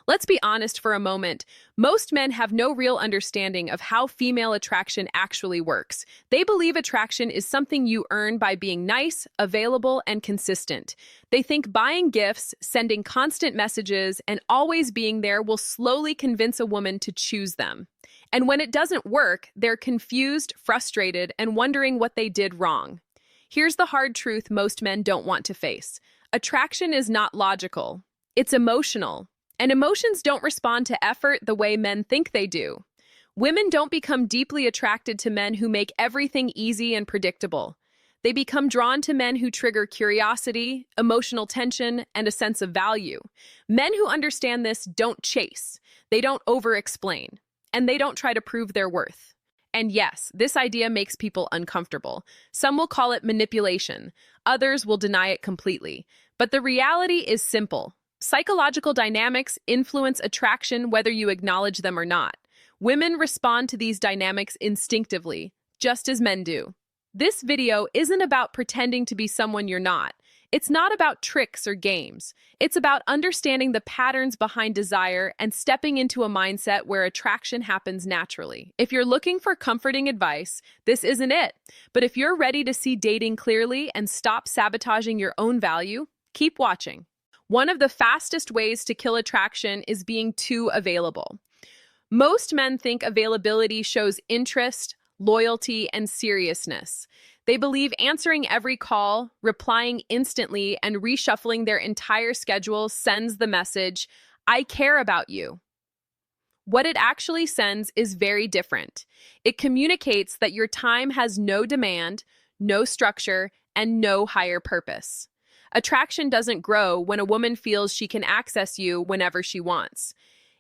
Let's be honest for a moment. Most men have no real understanding of how female attraction actually works. They believe attraction is something you earn by being nice, available, and consistent. They think buying gifts, sending constant messages, and always being there will slowly convince a woman to choose them. And when it doesn't work, they're confused, frustrated, and wondering what they did wrong. Here's the hard truth most men don't want to face. Attraction is not logical. It's emotional. And emotions don't respond to effort the way men think they do. Women don't become deeply attracted to men who make everything easy and predictable. They become drawn to men who trigger curiosity, emotional tension, and a sense of value. Men who understand this don't chase. They don't over-explain. And they don't try to prove their worth. And yes, this idea makes people uncomfortable. Some will call it manipulation. Others will deny it completely. But the reality is simple. Psychological dynamics influence attraction whether you acknowledge them or not. Women respond to these dynamics instinctively, just as men do. This video isn't about pretending to be someone you're not. It's not about tricks or games. It's about understanding the patterns behind desire and stepping into a mindset where attraction happens naturally. If you're looking for comforting advice, this isn't it. But if you're ready to see dating clearly and stop sabotaging your own value, keep watching. One of the fastest ways to kill attraction is being too available. Most men think availability shows interest, loyalty, and seriousness. They believe answering every call, replying instantly, and reshuffling their entire schedule sends the message, "I care about you." What it actually sends is very different. It communicates that your time has no demand, no structure, and no higher purpose. Attraction doesn't grow when a woman feels she can access you whenever she wants.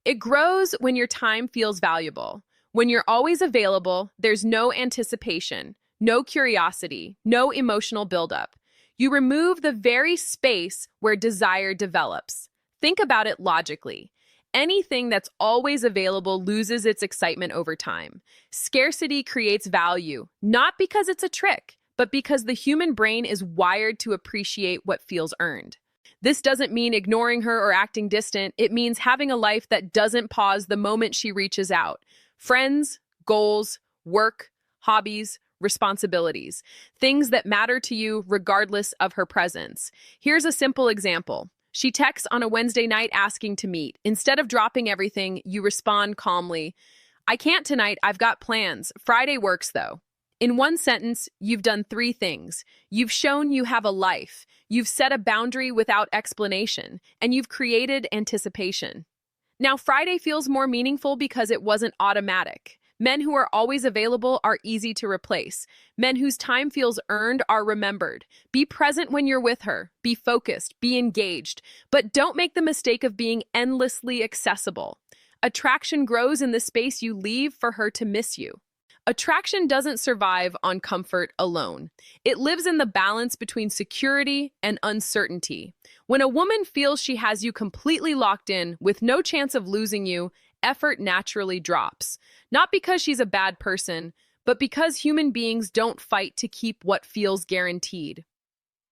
It grows when your time feels valuable. When you're always available, there's no anticipation, no curiosity, no emotional buildup. You remove the very space where desire develops. Think about it logically. Anything that's always available loses its excitement over time. Scarcity creates value, not because it's a trick, but because the human brain is wired to appreciate what feels earned. This doesn't mean ignoring her or acting distant. It means having a life that doesn't pause the moment she reaches out. Friends, goals, work, hobbies, responsibilities. Things that matter to you regardless of her presence. Here's a simple example. She texts on a Wednesday night asking to meet. Instead of dropping everything, you respond calmly, "I can't tonight, I've got plans. Friday works though." In one sentence, you've done three things. You've shown you have a life, you've set a boundary without explanation, and you've created anticipation. Now, Friday feels more meaningful because it wasn't automatic. Men who are always available are easy to replace. Men whose time feels earned are remembered. Be present when you're with her. Be focused. Be engaged. But don't make the mistake of being endlessly accessible. Attraction grows in the space you leave for her to miss you. Attraction doesn't survive on comfort alone. It lives in the balance between security and uncertainty. When a woman feels she has you completely locked in with no chance of losing you, effort naturally drops. Not because she's a bad person, but because human beings don't fight to keep what feels guaranteed.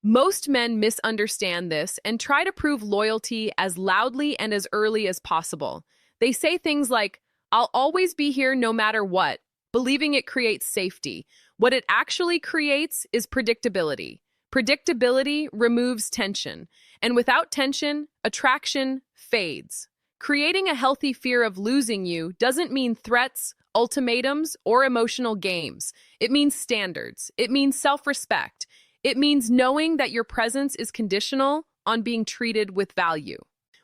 Most men misunderstand this and try to prove loyalty as loudly and as early as possible. They say things like, "I'll always be here no matter what," believing it creates safety. What it actually creates is predictability. Predictability removes tension, and without tension, attraction fades. Creating a healthy fear of losing you doesn't mean threats, ultimatums, or emotional games. It means standards. It means self-respect. It means knowing that your presence is conditional on being treated with value.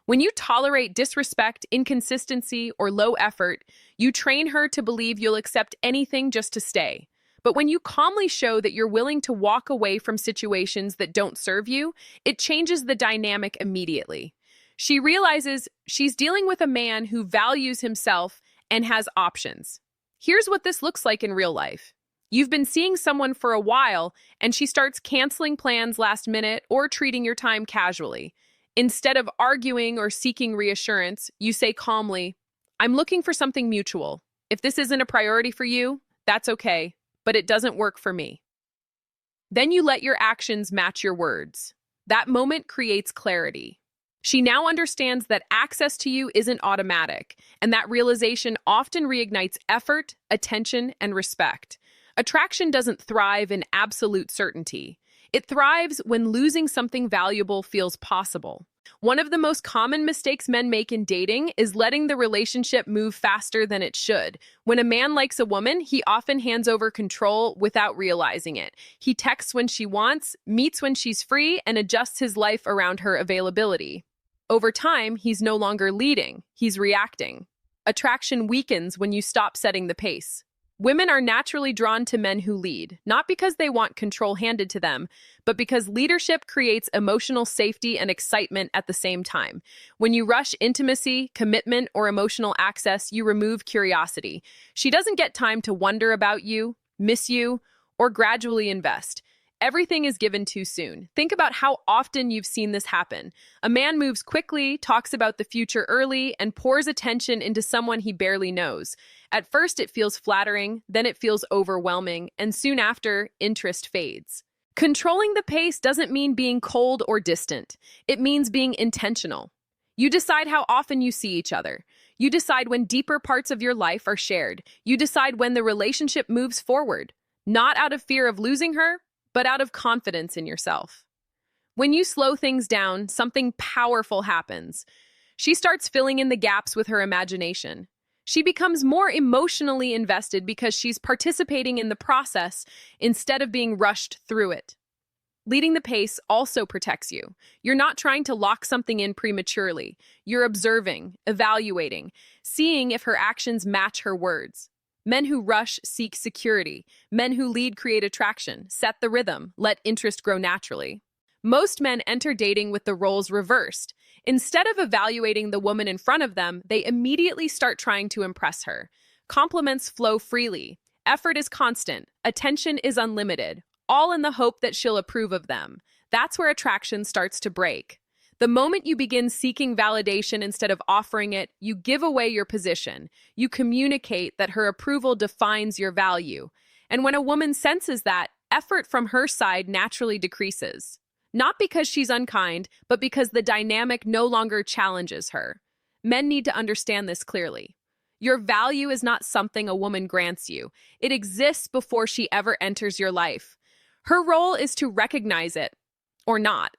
When you tolerate disrespect, inconsistency, or low effort, you train her to believe you'll accept anything just to stay. But when you calmly show that you're willing to walk away from situations that don't serve you, it changes the dynamic immediately. She realizes she's dealing with a man who values himself and has options. Here's what this looks like in real life. You've been seeing someone for a while, and she starts canceling plans last minute or treating your time casually. Instead of arguing or seeking reassurance, you say calmly, "I'm looking for something mutual. If this isn't a priority for you, that's okay, but it doesn't work for me." Then you let your actions match your words. That moment creates clarity. She now understands that access to you isn't automatic, and that realization often reignites effort, attention, and respect. Attraction doesn't thrive in absolute certainty. It thrives when losing something valuable feels possible. One of the most common mistakes men make in dating is letting the relationship move faster than it should. When a man likes a woman, he often hands over control without realizing it. He texts when she wants, meets when she's free, and adjusts his life around her availability. Over time, he's no longer leading, he's reacting. Attraction weakens when you stop setting the pace. Women are naturally drawn to men who lead, not because they want control handed to them, but because leadership creates emotional safety and excitement at the same time. When you rush intimacy, commitment, or emotional access, you remove curiosity. She doesn't get time to wonder about you, miss you, or gradually invest. Everything is given too soon. Think about how often you've seen this happen. A man moves quickly, talks about the future early, and pours attention into someone he barely knows. At first, it feels flattering, then it feels overwhelming, and soon after, interest fades. Controlling the pace doesn't mean being cold or distant. It means being intentional. You decide how often you see each other. You decide when deeper parts of your life are shared. You decide when the relationship moves forward, not out of fear of losing her, but out of confidence in yourself. When you slow things down, something powerful happens. She starts filling in the gaps with her imagination. She becomes more emotionally invested because she's participating in the process instead of being rushed through it. Leading the pace also protects you. You're not trying to lock something in prematurely. You're observing, evaluating, seeing if her actions match her words. Men who rush seek security. Men who lead create attraction, set the rhythm, let interest grow naturally. Most men enter dating with the roles reversed. Instead of evaluating the woman in front of them, they immediately start trying to impress her. Compliments flow freely. Effort is constant. Attention is unlimited, all in the hope that she'll approve of them. That's where attraction starts to break. The moment you begin seeking validation instead of offering it, you give away your position. You communicate that her approval defines your value. And when a woman senses that, effort from her side naturally decreases. Not because she's unkind, but because the dynamic no longer challenges her. Men need to understand this clearly. Your value is not something a woman grants you. It exists before she ever enters your life. Her role is to recognize it, or not.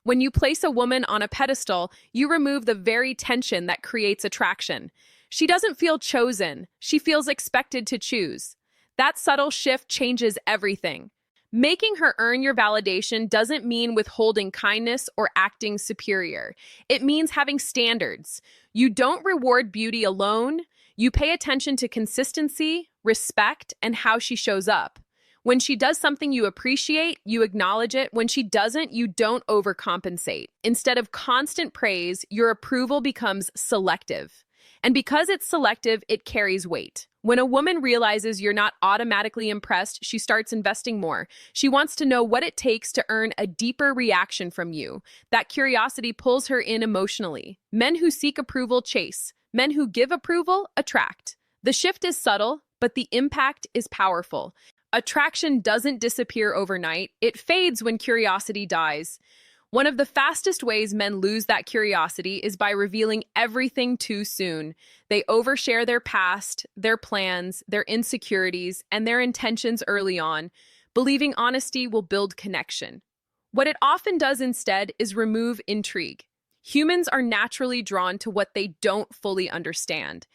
When you place a woman on a pedestal, you remove the very tension that creates attraction. She doesn't feel chosen. She feels expected to choose. That subtle shift changes everything. Making her earn your validation doesn't mean withholding kindness or acting superior. It means having standards. You don't reward beauty alone. You pay attention to consistency, respect, and how she shows up. When she does something you appreciate, you acknowledge it. When she doesn't, you don't overcompensate. Instead of constant praise, your approval becomes selective. And because it's selective, it carries weight. When a woman realizes you're not automatically impressed, she starts investing more. She wants to know what it takes to earn a deeper reaction from you. That curiosity pulls her in emotionally. Men who seek approval chase. Men who give approval attract. The shift is subtle, but the impact is powerful. Attraction doesn't disappear overnight. It fades when curiosity dies. One of the fastest ways men lose that curiosity is by revealing everything too soon. They overshare their past, their plans, their insecurities, and their intentions early on, believing honesty will build connection. What it often does instead is remove intrigue. Humans are naturally drawn to what they don't fully understand.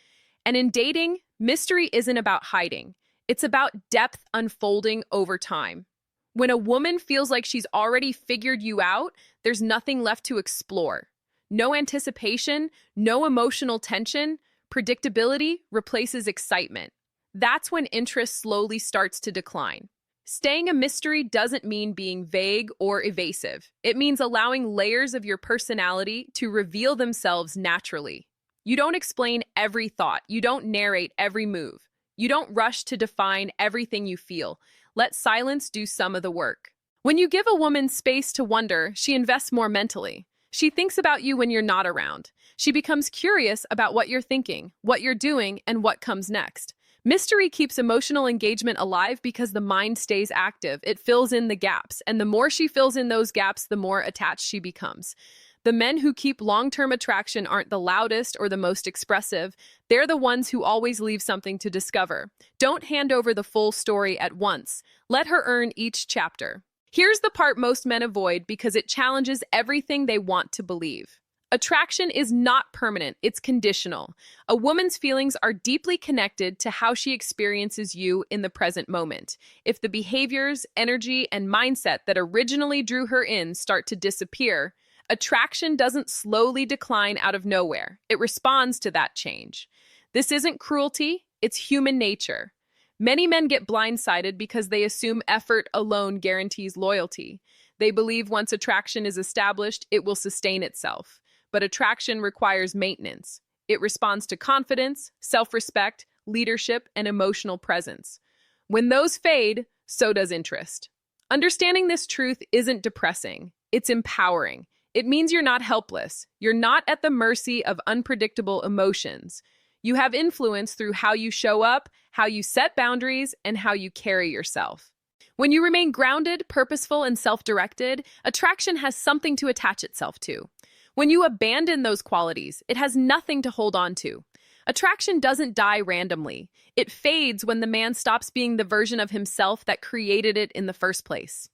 And in dating, mystery isn't about hiding. It's about depth unfolding over time. When a woman feels like she's already figured you out, there's nothing left to explore. No anticipation, no emotional tension, predictability replaces excitement. That's when interest slowly starts to decline. Staying a mystery doesn't mean being vague or evasive. It means allowing layers of your personality to reveal themselves naturally. You don't explain every thought. You don't narrate every move. You don't rush to define everything you feel. Let silence do some of the work. When you give a woman space to wonder, she invests more mentally. She thinks about you when you're not around. She becomes curious about what you're thinking, what you're doing, and what comes next. Mystery keeps emotional engagement alive because the mind stays active. It fills in the gaps, and the more she fills in those gaps, the more attached she becomes. The men who keep long-term attraction aren't the loudest or the most expressive. They're the ones who always leave something to discover. Don't hand over the full story at once. Let her earn each chapter. Here's the part most men avoid because it challenges everything they want to believe. Attraction is not permanent, it's conditional. A woman's feelings are deeply connected to how she experiences you in the present moment. If the behaviors, energy, and mindset that originally drew her in start to disappear, attraction doesn't slowly decline out of nowhere. It responds to that change. This isn't cruelty, it's human nature. Many men get blindsided because they assume effort alone guarantees loyalty. They believe once attraction is established, it will sustain itself. But attraction requires maintenance. It responds to confidence, self-respect, leadership, and emotional presence. When those fade, so does interest. Understanding this truth isn't depressing, it's empowering. It means you're not helpless. You're not at the mercy of unpredictable emotions. You have influence through how you show up, how you set boundaries, and how you carry yourself. When you remain grounded, purposeful, and self-directed, attraction has something to attach itself to. When you abandon those qualities, it has nothing to hold on to. Attraction doesn't die randomly. It fades when the man stops being the version of himself that created it in the first place.